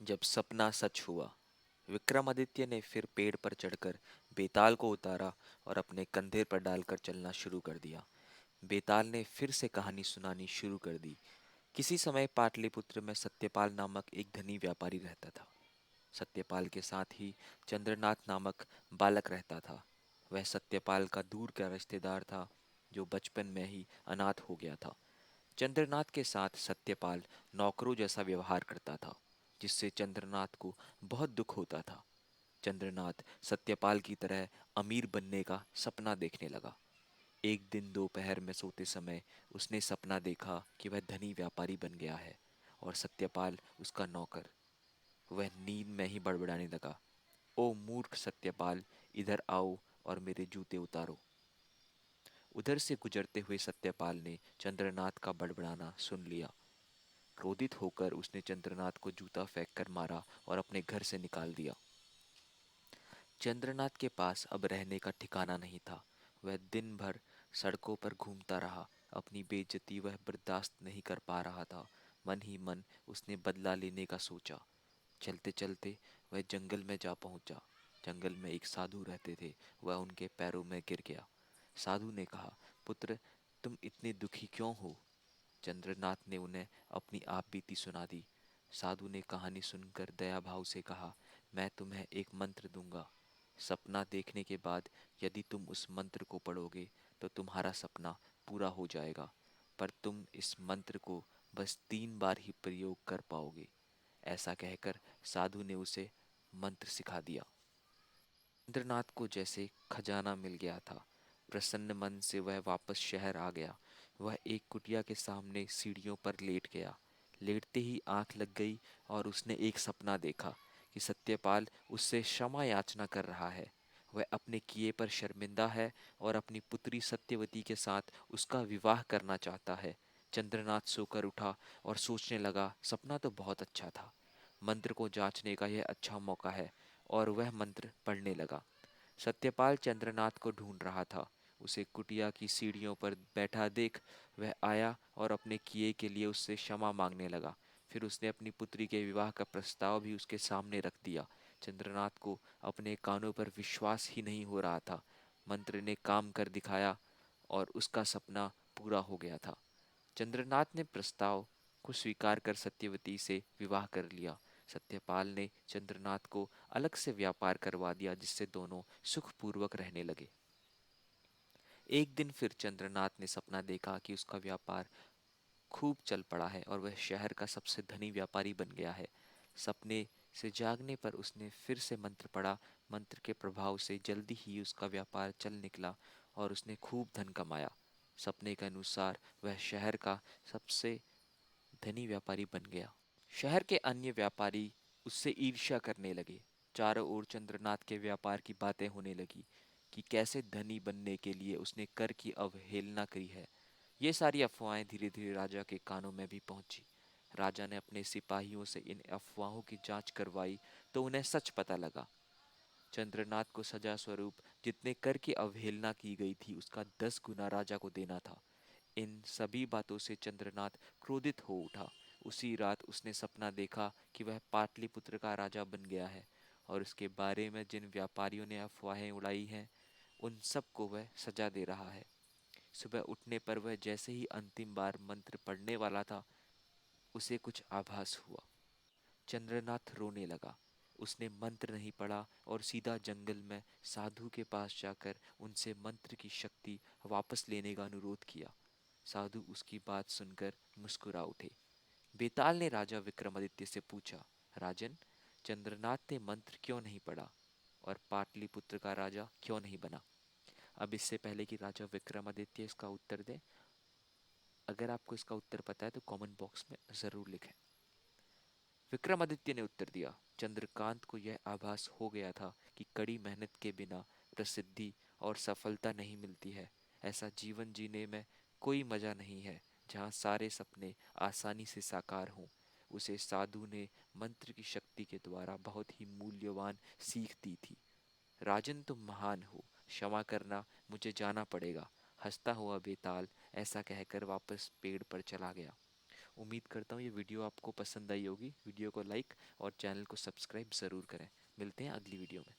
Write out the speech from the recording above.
जब सपना सच हुआ। विक्रमादित्य ने फिर पेड़ पर चढ़कर बेताल को उतारा और अपने कंधे पर डालकर चलना शुरू कर दिया। बेताल ने फिर से कहानी सुनानी शुरू कर दी। किसी समय पाटलिपुत्र में सत्यपाल नामक एक धनी व्यापारी रहता था। सत्यपाल के साथ ही चंद्रनाथ नामक बालक रहता था। वह सत्यपाल का दूर का रिश्तेदार था, जो बचपन में ही अनाथ हो गया था। चंद्रनाथ के साथ सत्यपाल नौकरों जैसा व्यवहार करता था, जिससे चंद्रनाथ को बहुत दुख होता था। चंद्रनाथ सत्यपाल की तरह अमीर बनने का सपना देखने लगा। एक दिन दोपहर में सोते समय उसने सपना देखा कि वह धनी व्यापारी बन गया है और सत्यपाल उसका नौकर। वह नींद में ही बड़बड़ाने लगा, ओ मूर्ख सत्यपाल, इधर आओ और मेरे जूते उतारो। उधर से गुजरते हुए सत्यपाल ने चंद्रनाथ का बड़बड़ाना सुन लिया। क्रोधित होकर उसने चंद्रनाथ को जूता फेंक कर मारा और अपने घर से निकाल दिया। चंद्रनाथ के पास अब रहने का ठिकाना नहीं था। वह दिन भर सड़कों पर घूमता रहा। अपनी बेइज्जती वह बर्दाश्त नहीं कर पा रहा था। मन ही मन उसने बदला लेने का सोचा। चलते चलते वह जंगल में जा पहुंचा। जंगल में एक साधु रहते थे। वह उनके पैरों में गिर गया। साधु ने कहा, पुत्र, तुम इतने दुखी क्यों हो? चंद्रनाथ ने उन्हें अपनी आप बीती सुना दी। साधु ने कहानी सुनकर दया भाव से कहा, मैं तुम्हें एक मंत्र दूंगा। सपना देखने के बाद यदि तुम उस मंत्र को पढ़ोगे तो तुम्हारा सपना पूरा हो जाएगा, पर तुम इस मंत्र को बस 3 बार ही प्रयोग कर पाओगे। ऐसा कहकर साधु ने उसे मंत्र सिखा दिया। इंद्रनाथ को जैसे खजाना मिल गया था। प्रसन्न मन से वह वापस शहर आ गया। वह एक कुटिया के सामने सीढ़ियों पर लेट गया। लेटते ही आंख लग गई और उसने एक सपना देखा कि सत्यपाल उससे क्षमा याचना कर रहा है। वह अपने किए पर शर्मिंदा है और अपनी पुत्री सत्यवती के साथ उसका विवाह करना चाहता है। चंद्रनाथ सोकर उठा और सोचने लगा, सपना तो बहुत अच्छा था। मंत्र को जांचने का यह अच्छा मौका है, और वह मंत्र पढ़ने लगा। सत्यपाल चंद्रनाथ को ढूंढ रहा था। उसे कुटिया की सीढ़ियों पर बैठा देख वह आया और अपने किए के लिए उससे क्षमा मांगने लगा। फिर उसने अपनी पुत्री के विवाह का प्रस्ताव भी उसके सामने रख दिया। चंद्रनाथ को अपने कानों पर विश्वास ही नहीं हो रहा था। मंत्र ने काम कर दिखाया और उसका सपना पूरा हो गया था। चंद्रनाथ ने प्रस्ताव को स्वीकार कर सत्यवती से विवाह कर लिया। सत्यपाल ने चंद्रनाथ को अलग से व्यापार करवा दिया, जिससे दोनों सुखपूर्वक रहने लगे। एक दिन फिर चंद्रनाथ ने सपना देखा कि उसका व्यापार खूब चल पड़ा है और वह शहर का सबसे धनी व्यापारी बन गया है। सपने से जागने पर उसने फिर से मंत्र पढ़ा। मंत्र के प्रभाव से जल्दी ही उसका व्यापार चल निकला और उसने खूब धन कमाया। सपने के अनुसार वह शहर का सबसे धनी व्यापारी बन गया। शहर के अन्य व्यापारी उससे ईर्ष्या करने लगे। चारों ओर चंद्रनाथ के व्यापार की बातें होने लगी कि कैसे धनी बनने के लिए उसने कर की अवहेलना की है। ये सारी अफवाहें धीरे धीरे राजा के कानों में भी पहुंची। राजा ने अपने सिपाहियों से इन अफवाहों की जांच करवाई तो उन्हें सच पता लगा। चंद्रनाथ को सजा स्वरूप जितने कर की अवहेलना की गई थी, उसका 10 गुना राजा को देना था। इन सभी बातों से चंद्रनाथ क्रोधित हो उठा। उसी रात उसने सपना देखा कि वह पाटलिपुत्र का राजा बन गया है और उसके बारे में जिन व्यापारियों ने अफवाहें उड़ाई हैं, उन सब को वह सजा दे रहा है। सुबह उठने पर वह जैसे ही अंतिम बार मंत्र पढ़ने वाला था, उसे कुछ आभास हुआ। चंद्रनाथ रोने लगा। उसने मंत्र नहीं पढ़ा और सीधा जंगल में साधु के पास जाकर उनसे मंत्र की शक्ति वापस लेने का अनुरोध किया। साधु उसकी बात सुनकर मुस्कुरा उठे। बेताल ने राजा विक्रमादित्य से पूछा, राजन, चंद्रनाथ ने मंत्र क्यों नहीं पढ़ा और पाटलिपुत्र का राजा क्यों नहीं बना? अब इससे पहले कि राजा विक्रमादित्य इसका उत्तर दे, अगर आपको इसका उत्तर पता है तो कमेंट बॉक्स में ज़रूर लिखें। विक्रमादित्य ने उत्तर दिया, चंद्रकांत को यह आभास हो गया था कि कड़ी मेहनत के बिना प्रसिद्धि और सफलता नहीं मिलती है। ऐसा जीवन जीने में कोई मजा नहीं है जहाँ सारे सपने आसानी से साकार हों। उसे साधु ने मंत्र की शक्ति के द्वारा बहुत ही मूल्यवान सीख दी थी। राजन, तुम महान हो, क्षमा करना, मुझे जाना पड़ेगा। हंसता हुआ बेताल ऐसा कहकर वापस पेड़ पर चला गया। उम्मीद करता हूँ ये वीडियो आपको पसंद आई होगी। वीडियो को लाइक और चैनल को सब्सक्राइब ज़रूर करें। मिलते हैं अगली वीडियो में।